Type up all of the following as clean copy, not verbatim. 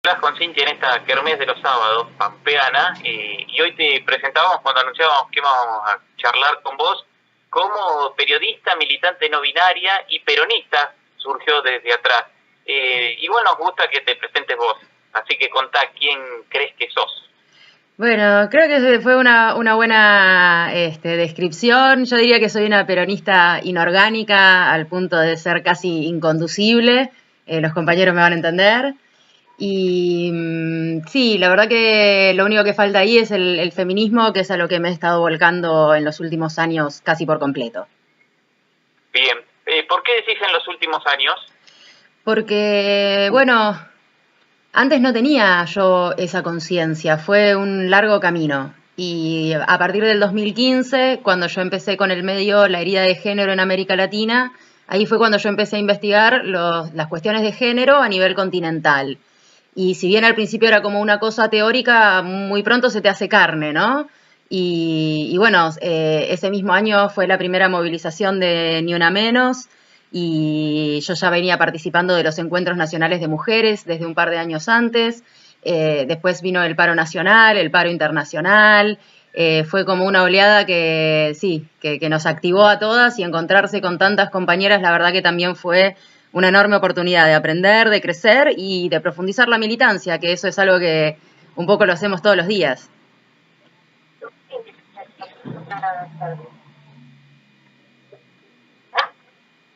Hablas con Cintia en esta kermés de los sábados, pampeana, y hoy te presentábamos cuando anunciábamos que íbamos a charlar con vos, como periodista, militante no binaria y peronista, surgió desde atrás. Igual nos gusta que te presentes vos, así que contá quién crees que sos. Bueno, creo que fue una buena descripción. Yo diría que soy una peronista inorgánica al punto de ser casi inconducible. Los compañeros me van a entender. Y sí, la verdad que lo único que falta ahí es el feminismo, que es a lo que me he estado volcando en los últimos años casi por completo. Bien, ¿por qué decís en los últimos años? Porque, bueno, antes no tenía yo esa conciencia, fue un largo camino. Y a partir del 2015, cuando yo empecé con el medio La herida de género en América Latina, ahí fue cuando yo empecé a investigar las cuestiones de género a nivel continental. Y si bien al principio era como una cosa teórica, muy pronto se te hace carne, ¿no? Y bueno, ese mismo año fue la primera movilización de Ni Una Menos y yo ya venía participando de los encuentros nacionales de mujeres desde un par de años antes. Después vino el paro nacional, el paro internacional. Fue como una oleada que sí, que nos activó a todas y encontrarse con tantas compañeras, la verdad que también fue una enorme oportunidad de aprender, de crecer y de profundizar la militancia, que eso es algo que un poco lo hacemos todos los días.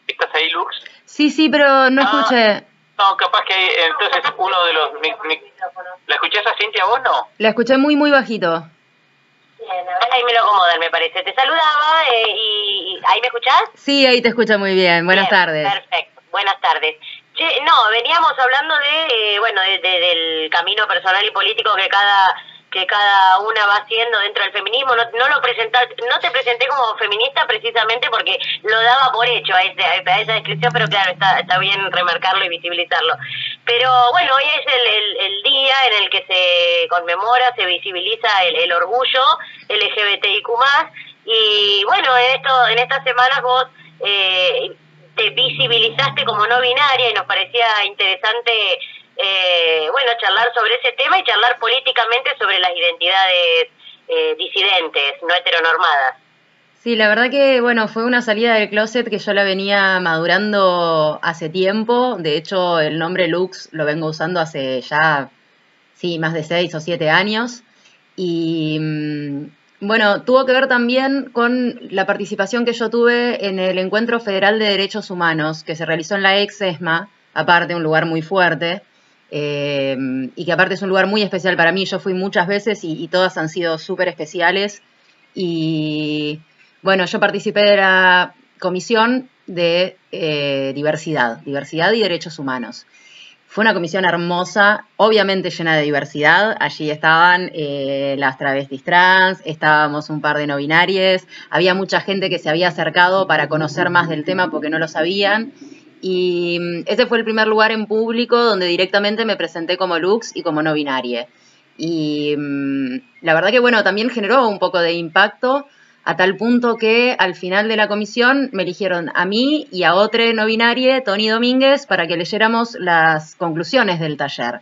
¿Estás ahí, Lux? Sí, sí, pero no Ah, escuché. no, capaz que entonces uno de los... ¿La escuchás a Cintia vos no? La escuché muy, muy bajito. Ahí me lo acomodan, me parece. Te saludaba y ¿ahí me escuchás? Sí, ahí te escucho muy bien. Buenas Bien, tardes. perfecto. Buenas tardes. Che, no, veníamos hablando del camino personal y político que cada una va haciendo dentro del feminismo. No no te presenté como feminista precisamente porque lo daba por hecho a esa descripción, pero claro, está bien remarcarlo y visibilizarlo. Pero bueno, hoy es el día en el que se conmemora, se visibiliza el orgullo LGBTIQ+, y bueno, en estas semanas vos te visibilizaste como no binaria y nos parecía interesante charlar sobre ese tema y charlar políticamente sobre las identidades disidentes, no heteronormadas. Sí, la verdad que, bueno, fue una salida del closet que yo la venía madurando hace tiempo. De hecho, el nombre Lux lo vengo usando hace ya, sí, más de 6 o 7 años. Y bueno, tuvo que ver también con la participación que yo tuve en el Encuentro Federal de Derechos Humanos, que se realizó en la ex ESMA, aparte un lugar muy fuerte, y que aparte es un lugar muy especial para mí. Yo fui muchas veces y todas han sido súper especiales. Y bueno, yo participé de la comisión de diversidad y derechos humanos. Fue una comisión hermosa, obviamente llena de diversidad. Allí estaban las travestis trans, estábamos un par de no binarias, había mucha gente que se había acercado para conocer más del tema porque no lo sabían. Y ese fue el primer lugar en público donde directamente me presenté como Lux y como no binaria. Y la verdad que, bueno, también generó un poco de impacto a tal punto que al final de la comisión me eligieron a mí y a otra no binaria, Tony Domínguez, para que leyéramos las conclusiones del taller.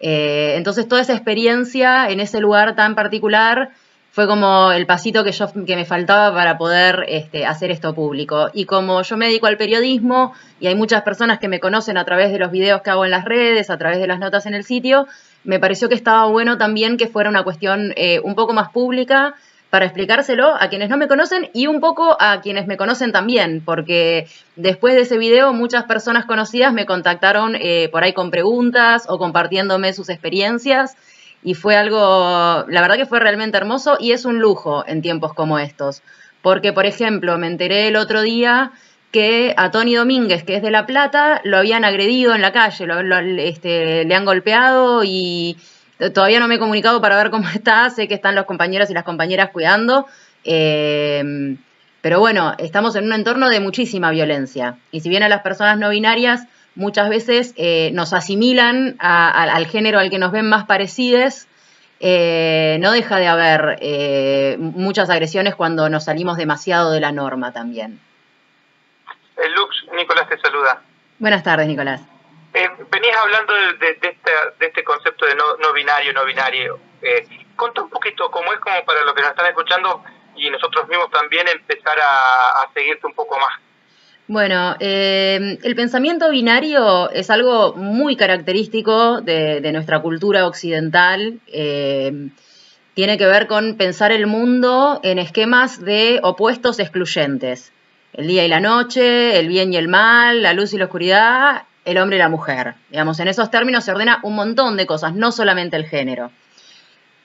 Entonces toda esa experiencia en ese lugar tan particular fue como el pasito que me faltaba para poder hacer esto público. Y como yo me dedico al periodismo y hay muchas personas que me conocen a través de los videos que hago en las redes, a través de las notas en el sitio, me pareció que estaba bueno también que fuera una cuestión un poco más pública para explicárselo a quienes no me conocen y un poco a quienes me conocen también, porque después de ese video muchas personas conocidas me contactaron por ahí con preguntas o compartiéndome sus experiencias y fue algo, la verdad que fue realmente hermoso y es un lujo en tiempos como estos, porque por ejemplo me enteré el otro día que a Tony Domínguez, que es de La Plata, lo habían agredido en la calle, le han golpeado y todavía no me he comunicado para ver cómo está, sé que están los compañeros y las compañeras cuidando, pero bueno, estamos en un entorno de muchísima violencia. Y si bien a las personas no binarias muchas veces nos asimilan al género al que nos ven más parecides, no deja de haber muchas agresiones cuando nos salimos demasiado de la norma también. Lux, Nicolás te saluda. Buenas tardes, Nicolás. Venías hablando de este concepto de no binario, no binario. Contá un poquito cómo es, como para los que nos están escuchando y nosotros mismos también empezar a seguirte un poco más. Bueno, el pensamiento binario es algo muy característico de nuestra cultura occidental. Tiene que ver con pensar el mundo en esquemas de opuestos excluyentes. El día y la noche, el bien y el mal, la luz y la oscuridad, el hombre y la mujer. Digamos, en esos términos se ordena un montón de cosas, no solamente el género.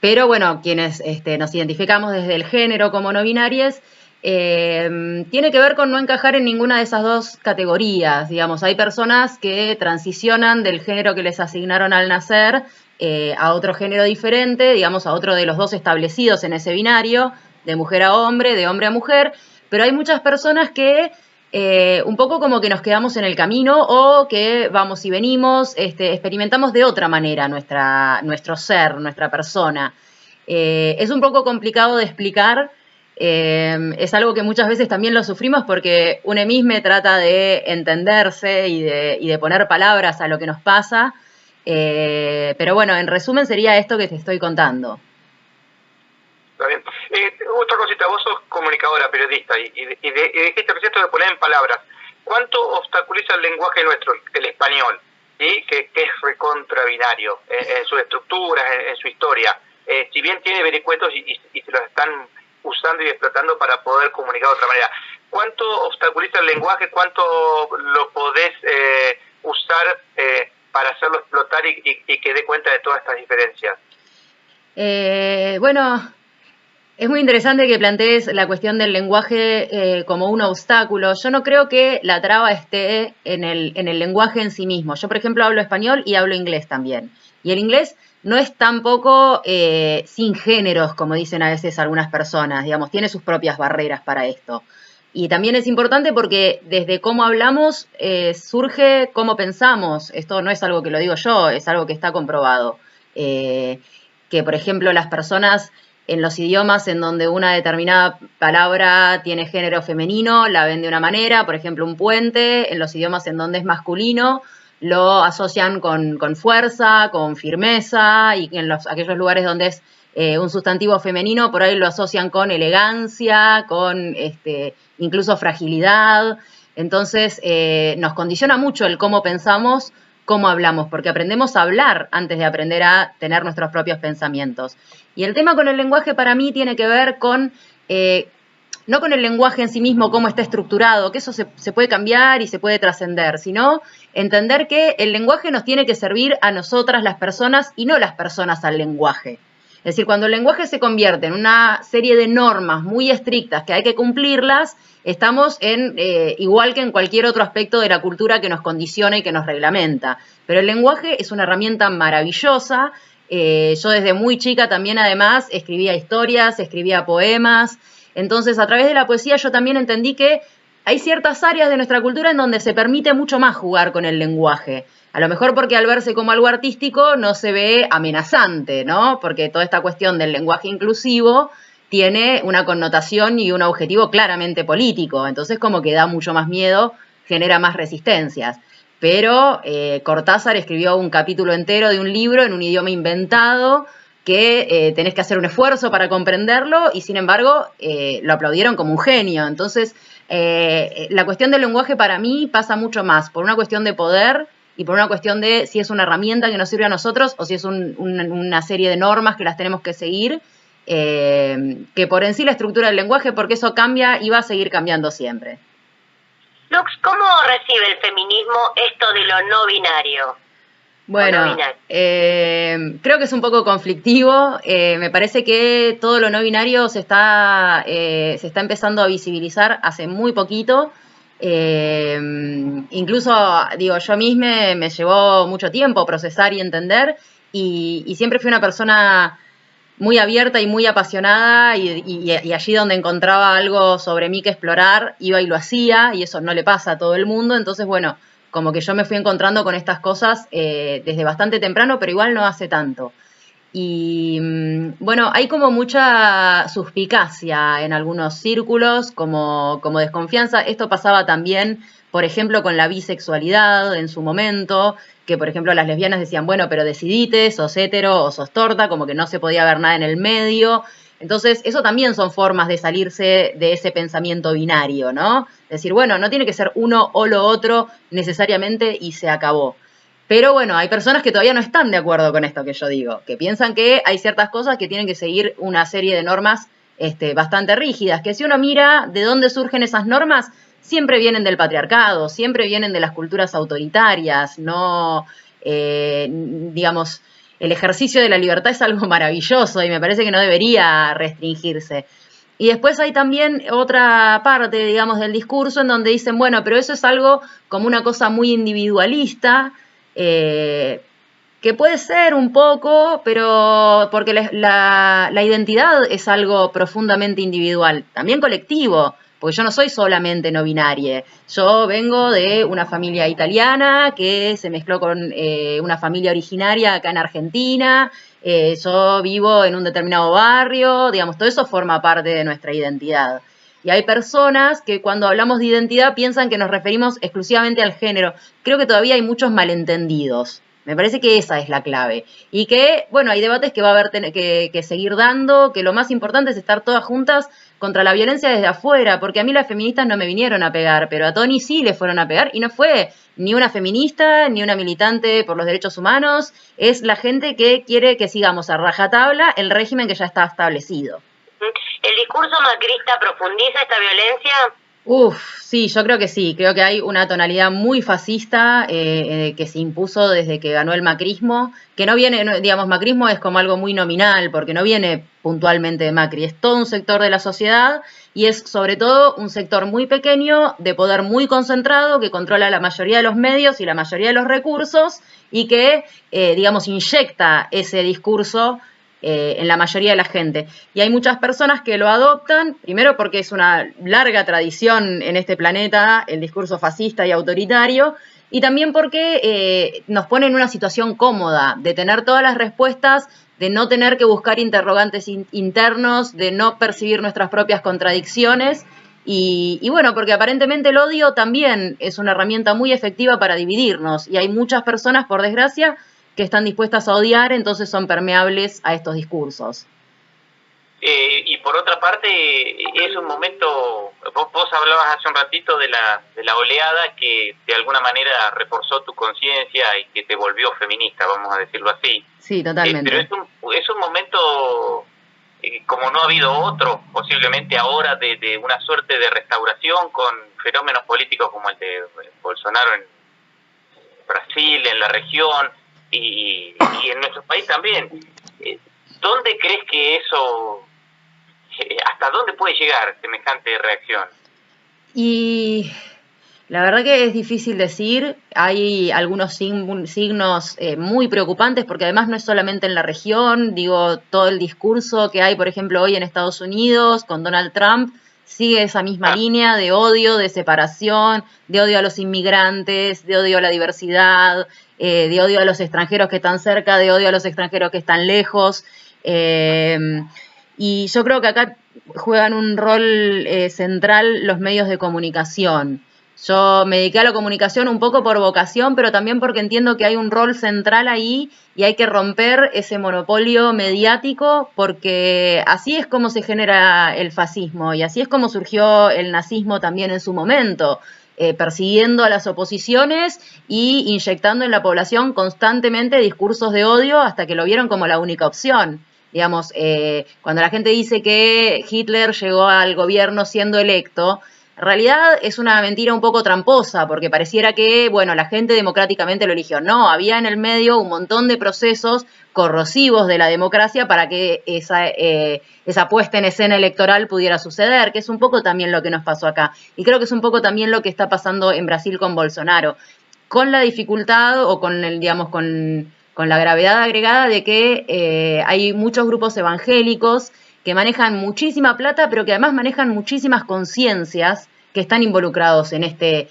Pero bueno, quienes nos identificamos desde el género como no binarias, tiene que ver con no encajar en ninguna de esas dos categorías. Digamos, hay personas que transicionan del género que les asignaron al nacer a otro género diferente, digamos, a otro de los dos establecidos en ese binario, de mujer a hombre, de hombre a mujer, pero hay muchas personas que un poco como que nos quedamos en el camino o que vamos y venimos, experimentamos de otra manera nuestro ser, nuestra persona. Es un poco complicado de explicar, es algo que muchas veces también lo sufrimos porque uno mismo trata de entenderse y de poner palabras a lo que nos pasa, pero bueno, en resumen sería esto que te estoy contando. Está bien. Otra cosita, vos sos comunicadora, periodista, y dijiste recién esto de poner en palabras. ¿Cuánto obstaculiza el lenguaje nuestro, el español, ¿sí? que es recontra binario en sus estructuras, en su historia? Si bien tiene vericuetos y se los están usando y explotando para poder comunicar de otra manera. ¿Cuánto obstaculiza el lenguaje? ¿Cuánto lo podés usar para hacerlo explotar y que dé cuenta de todas estas diferencias? Bueno, es muy interesante que plantees la cuestión del lenguaje como un obstáculo. Yo no creo que la traba esté en el lenguaje en sí mismo. Yo, por ejemplo, hablo español y hablo inglés también. Y el inglés no es tampoco sin géneros, como dicen a veces algunas personas. Digamos, tiene sus propias barreras para esto. Y también es importante porque desde cómo hablamos surge cómo pensamos. Esto no es algo que lo digo yo, es algo que está comprobado. Que, por ejemplo, las personas en los idiomas en donde una determinada palabra tiene género femenino, la ven de una manera, por ejemplo, un puente, en los idiomas en donde es masculino, lo asocian con fuerza, con firmeza, y en aquellos lugares donde es un sustantivo femenino, por ahí lo asocian con elegancia, con incluso fragilidad. Entonces, nos condiciona mucho el cómo pensamos, cómo hablamos, porque aprendemos a hablar antes de aprender a tener nuestros propios pensamientos. Y el tema con el lenguaje para mí tiene que ver con, no con el lenguaje en sí mismo, cómo está estructurado, que eso se puede cambiar y se puede trascender, sino entender que el lenguaje nos tiene que servir a nosotras las personas y no las personas al lenguaje. Es decir, cuando el lenguaje se convierte en una serie de normas muy estrictas que hay que cumplirlas, estamos igual que en cualquier otro aspecto de la cultura que nos condiciona y que nos reglamenta. Pero el lenguaje es una herramienta maravillosa. Yo desde muy chica también además escribía historias, escribía poemas. Entonces a través de la poesía yo también entendí que hay ciertas áreas de nuestra cultura en donde se permite mucho más jugar con el lenguaje. A lo mejor porque al verse como algo artístico no se ve amenazante, ¿no? Porque toda esta cuestión del lenguaje inclusivo tiene una connotación y un objetivo claramente político. Entonces como que da mucho más miedo, genera más resistencias. Pero Cortázar escribió un capítulo entero de un libro en un idioma inventado que tenés que hacer un esfuerzo para comprenderlo y sin embargo lo aplaudieron como un genio. Entonces la cuestión del lenguaje para mí pasa mucho más por una cuestión de poder y por una cuestión de si es una herramienta que nos sirve a nosotros o si es una serie de normas que las tenemos que seguir, que por en sí la estructura del lenguaje, porque eso cambia y va a seguir cambiando siempre. Lux, ¿cómo recibe el feminismo esto de lo no binario? Bueno, creo que es un poco conflictivo. Me parece que todo lo no binario se está empezando a visibilizar hace muy poquito. Incluso, digo, yo misma me llevó mucho tiempo procesar y entender y siempre fui una persona muy abierta y muy apasionada y allí donde encontraba algo sobre mí que explorar, iba y lo hacía y eso no le pasa a todo el mundo. Entonces, bueno, como que yo me fui encontrando con estas cosas desde bastante temprano, pero igual no hace tanto. Y bueno, hay como mucha suspicacia en algunos círculos, como desconfianza. Esto pasaba también por ejemplo, con la bisexualidad en su momento, que por ejemplo las lesbianas decían, bueno, pero decidite, sos hetero o sos torta, como que no se podía ver nada en el medio. Entonces, eso también son formas de salirse de ese pensamiento binario, ¿no? Decir, bueno, no tiene que ser uno o lo otro necesariamente y se acabó. Pero bueno, hay personas que todavía no están de acuerdo con esto que yo digo, que piensan que hay ciertas cosas que tienen que seguir una serie de normas bastante rígidas, que si uno mira de dónde surgen esas normas, siempre vienen del patriarcado, siempre vienen de las culturas autoritarias, no, digamos, el ejercicio de la libertad es algo maravilloso y me parece que no debería restringirse. Y después hay también otra parte, digamos, del discurso en donde dicen, bueno, pero eso es algo como una cosa muy individualista, que puede ser un poco, pero porque la identidad es algo profundamente individual, también colectivo, porque yo no soy solamente no binaria. Yo vengo de una familia italiana que se mezcló con una familia originaria acá en Argentina, yo vivo en un determinado barrio, digamos, todo eso forma parte de nuestra identidad. Y hay personas que cuando hablamos de identidad piensan que nos referimos exclusivamente al género. Creo que todavía hay muchos malentendidos. Me parece que esa es la clave. Y que, bueno, hay debates que va a haber que seguir dando, que lo más importante es estar todas juntas contra la violencia desde afuera, porque a mí las feministas no me vinieron a pegar, pero a Tony sí le fueron a pegar, y no fue ni una feminista, ni una militante por los derechos humanos, es la gente que quiere que sigamos a rajatabla el régimen que ya está establecido. ¿El discurso macrista profundiza esta violencia? Sí, yo creo que sí. Creo que hay una tonalidad muy fascista que se impuso desde que ganó el macrismo, que no viene, digamos, macrismo es como algo muy nominal, porque no viene puntualmente de Macri, es todo un sector de la sociedad y es sobre todo un sector muy pequeño, de poder muy concentrado, que controla la mayoría de los medios y la mayoría de los recursos y que, digamos, inyecta ese discurso en la mayoría de la gente. Y hay muchas personas que lo adoptan, primero porque es una larga tradición en este planeta el discurso fascista y autoritario, y también porque nos pone en una situación cómoda de tener todas las respuestas, de no tener que buscar interrogantes internos, de no percibir nuestras propias contradicciones, y bueno, porque aparentemente el odio también es una herramienta muy efectiva para dividirnos, y hay muchas personas, por desgracia, que están dispuestas a odiar, entonces son permeables a estos discursos. Y por otra parte, es un momento, vos hablabas hace un ratito de la oleada que de alguna manera reforzó tu conciencia y que te volvió feminista, vamos a decirlo así. Sí, totalmente. Pero es un momento, como no ha habido otro, posiblemente ahora, de una suerte de restauración con fenómenos políticos como el de Bolsonaro en Brasil, en la región, y en nuestro país también. ¿Dónde crees que eso, hasta dónde puede llegar semejante reacción? Y la verdad que es difícil decir, hay algunos signos muy preocupantes porque además no es solamente en la región, digo, todo el discurso que hay, por ejemplo, hoy en Estados Unidos con Donald Trump, sigue esa misma línea de odio, de separación, de odio a los inmigrantes, de odio a la diversidad, de odio a los extranjeros que están cerca, de odio a los extranjeros que están lejos. Y yo creo que acá juegan un rol central los medios de comunicación. Yo me dediqué a la comunicación un poco por vocación, pero también porque entiendo que hay un rol central ahí y hay que romper ese monopolio mediático porque así es como se genera el fascismo y así es como surgió el nazismo también en su momento, persiguiendo a las oposiciones y inyectando en la población constantemente discursos de odio hasta que lo vieron como la única opción. Digamos, cuando la gente dice que Hitler llegó al gobierno siendo electo, en realidad es una mentira un poco tramposa, porque pareciera que, bueno, la gente democráticamente lo eligió. No, había en el medio un montón de procesos corrosivos de la democracia para que esa puesta en escena electoral pudiera suceder, que es un poco también lo que nos pasó acá. Y creo que es un poco también lo que está pasando en Brasil con Bolsonaro, con la dificultad o con el, digamos, con la gravedad agregada de que hay muchos grupos evangélicos que manejan muchísima plata, pero que además manejan muchísimas conciencias que están involucrados en este,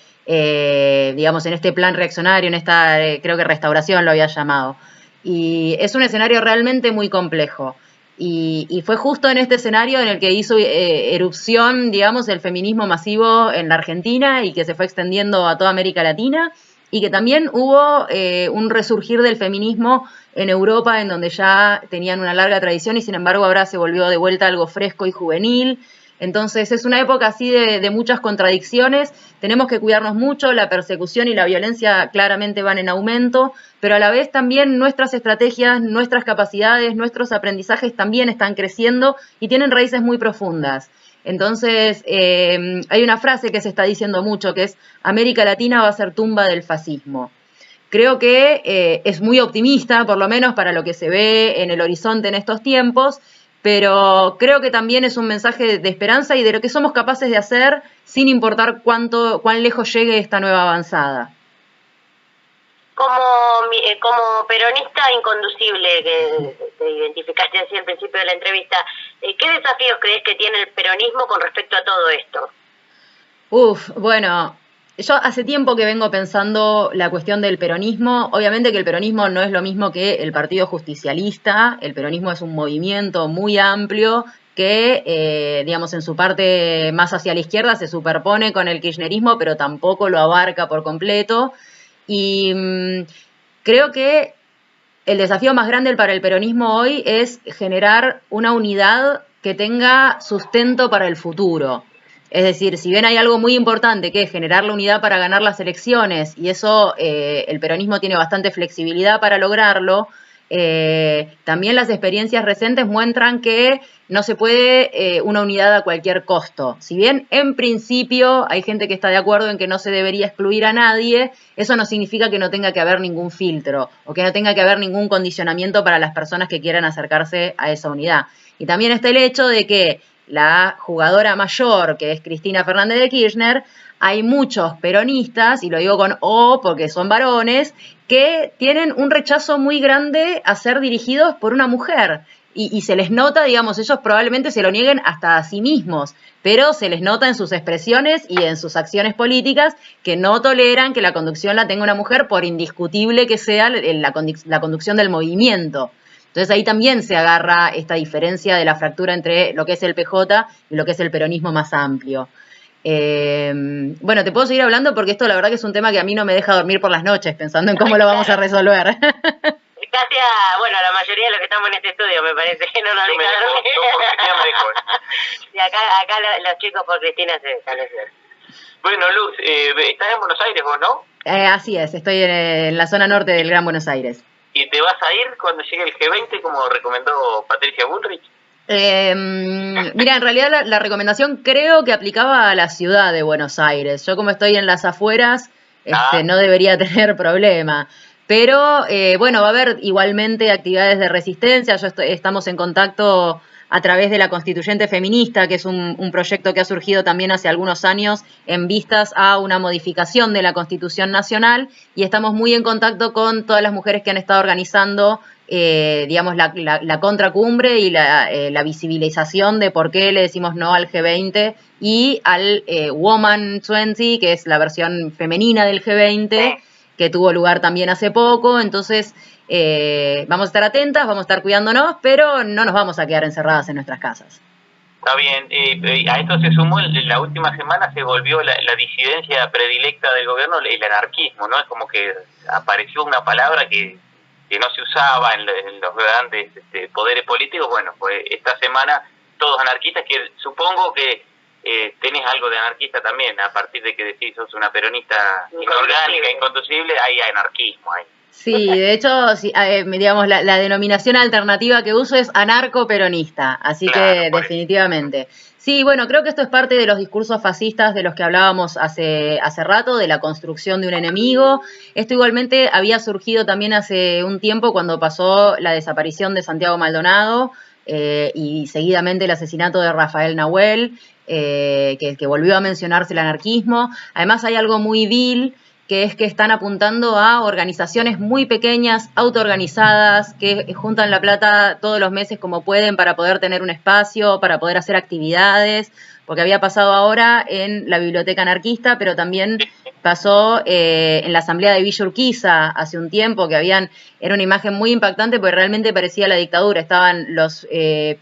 digamos, en este plan reaccionario, en esta, creo que restauración lo había llamado. Y es un escenario realmente muy complejo. Y fue justo en este escenario en el que hizo erupción, digamos, el feminismo masivo en la Argentina y que se fue extendiendo a toda América Latina, y que también hubo un resurgir del feminismo en Europa, en donde ya tenían una larga tradición y sin embargo ahora se volvió de vuelta algo fresco y juvenil. Entonces es una época así de muchas contradicciones, tenemos que cuidarnos mucho, la persecución y la violencia claramente van en aumento, pero a la vez también nuestras estrategias, nuestras capacidades, nuestros aprendizajes también están creciendo y tienen raíces muy profundas. Entonces hay una frase que se está diciendo mucho, que es América Latina va a ser tumba del fascismo. Creo que es muy optimista, por lo menos para lo que se ve en el horizonte en estos tiempos, pero creo que también es un mensaje de esperanza y de lo que somos capaces de hacer sin importar cuán lejos llegue esta nueva avanzada. Como peronista inconducible, que te identificaste así al principio de la entrevista, ¿qué desafíos crees que tiene el peronismo con respecto a todo esto? Bueno, yo hace tiempo que vengo pensando la cuestión del peronismo. Obviamente que el peronismo no es lo mismo que el Partido Justicialista. El peronismo es un movimiento muy amplio que, digamos, en su parte más hacia la izquierda se superpone con el kirchnerismo, pero tampoco lo abarca por completo. Y creo que el desafío más grande para el peronismo hoy es generar una unidad que tenga sustento para el futuro. Es decir, si bien hay algo muy importante que es generar la unidad para ganar las elecciones, y eso el peronismo tiene bastante flexibilidad para lograrlo, también las experiencias recientes muestran que no se puede una unidad a cualquier costo. Si bien en principio hay gente que está de acuerdo en que no se debería excluir a nadie, eso no significa que no tenga que haber ningún filtro o que no tenga que haber ningún condicionamiento para las personas que quieran acercarse a esa unidad. Y también está el hecho de que la jugadora mayor, que es Cristina Fernández de Kirchner, hay muchos peronistas, y lo digo con O porque son varones, que tienen un rechazo muy grande a ser dirigidos por una mujer. Y se les nota, digamos, ellos probablemente se lo nieguen hasta a sí mismos, pero se les nota en sus expresiones y en sus acciones políticas que no toleran que la conducción la tenga una mujer, por indiscutible que sea la conducción del movimiento. Entonces ahí también se agarra esta diferencia de la fractura entre lo que es el PJ y lo que es el peronismo más amplio. Bueno, te puedo seguir hablando porque esto la verdad que es un tema que a mí no me deja dormir por las noches pensando en cómo lo vamos a resolver. Casi a la mayoría de los que estamos en este estudio, me parece que no nos deja dormir. Y acá los chicos por Cristina se establecieron. Bueno, Luz, estás en Buenos Aires vos, ¿no? Así es, estoy en la zona norte del Gran Buenos Aires. ¿Y te vas a ir cuando llegue el G20, como recomendó Patricia Bullrich? Mira, en realidad la recomendación creo que aplicaba a la ciudad de Buenos Aires. Yo como estoy en las afueras, no debería tener problema. Pero bueno, va a haber igualmente actividades de resistencia. Estamos en contacto a través de la Constituyente Feminista, que es un proyecto que ha surgido también hace algunos años en vistas a una modificación de la Constitución Nacional, y estamos muy en contacto con todas las mujeres que han estado organizando, digamos, la contracumbre y la visibilización de por qué le decimos no al G20 y al Woman 20, que es la versión femenina del G20, que tuvo lugar también hace poco. Entonces vamos a estar atentas, vamos a estar cuidándonos, pero no nos vamos a quedar encerradas en nuestras casas. Está bien, a esto se sumó, en la última semana se volvió la disidencia predilecta del gobierno, el anarquismo, ¿no? Es como que apareció una palabra que no se usaba en los grandes poderes políticos. Bueno, pues esta semana todos anarquistas, que supongo que tenés algo de anarquista también, a partir de que decís sos una peronista inorgánica, inconducible, hay anarquismo ahí. Sí, de hecho, sí, digamos, la denominación alternativa que uso es anarcoperonista, así claro, que definitivamente. Sí, bueno, creo que esto es parte de los discursos fascistas de los que hablábamos hace rato, de la construcción de un enemigo. Esto igualmente había surgido también hace un tiempo cuando pasó la desaparición de Santiago Maldonado y seguidamente el asesinato de Rafael Nahuel, que volvió a mencionarse el anarquismo. Además hay algo muy vil, que es que están apuntando a organizaciones muy pequeñas, autoorganizadas, que juntan la plata todos los meses como pueden para poder tener un espacio, para poder hacer actividades, porque había pasado ahora en la biblioteca anarquista, pero también pasó en la asamblea de Villa Urquiza hace un tiempo, que era una imagen muy impactante porque realmente parecía la dictadura. Estaban los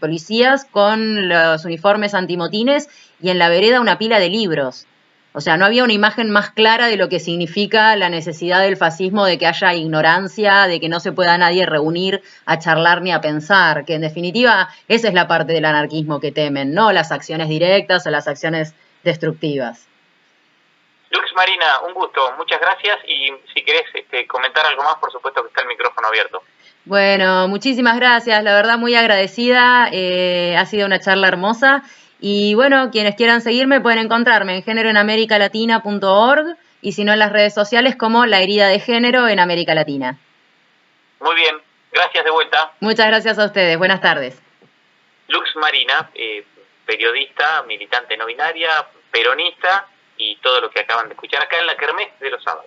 policías con los uniformes antimotines y en la vereda una pila de libros. O sea, no había una imagen más clara de lo que significa la necesidad del fascismo, de que haya ignorancia, de que no se pueda nadie reunir a charlar ni a pensar, que en definitiva esa es la parte del anarquismo que temen, no las acciones directas o las acciones destructivas. Lux Marina, un gusto, muchas gracias, y si querés comentar algo más, por supuesto que está el micrófono abierto. Bueno, muchísimas gracias, la verdad muy agradecida, ha sido una charla hermosa. Y bueno, quienes quieran seguirme pueden encontrarme en géneroenamericalatina.org y si no en las redes sociales como La Herida de Género en América Latina. Muy bien, gracias de vuelta. Muchas gracias a ustedes, buenas tardes. Lux Marina, periodista, militante no binaria, peronista y todo lo que acaban de escuchar acá en la Kermés de los sábados.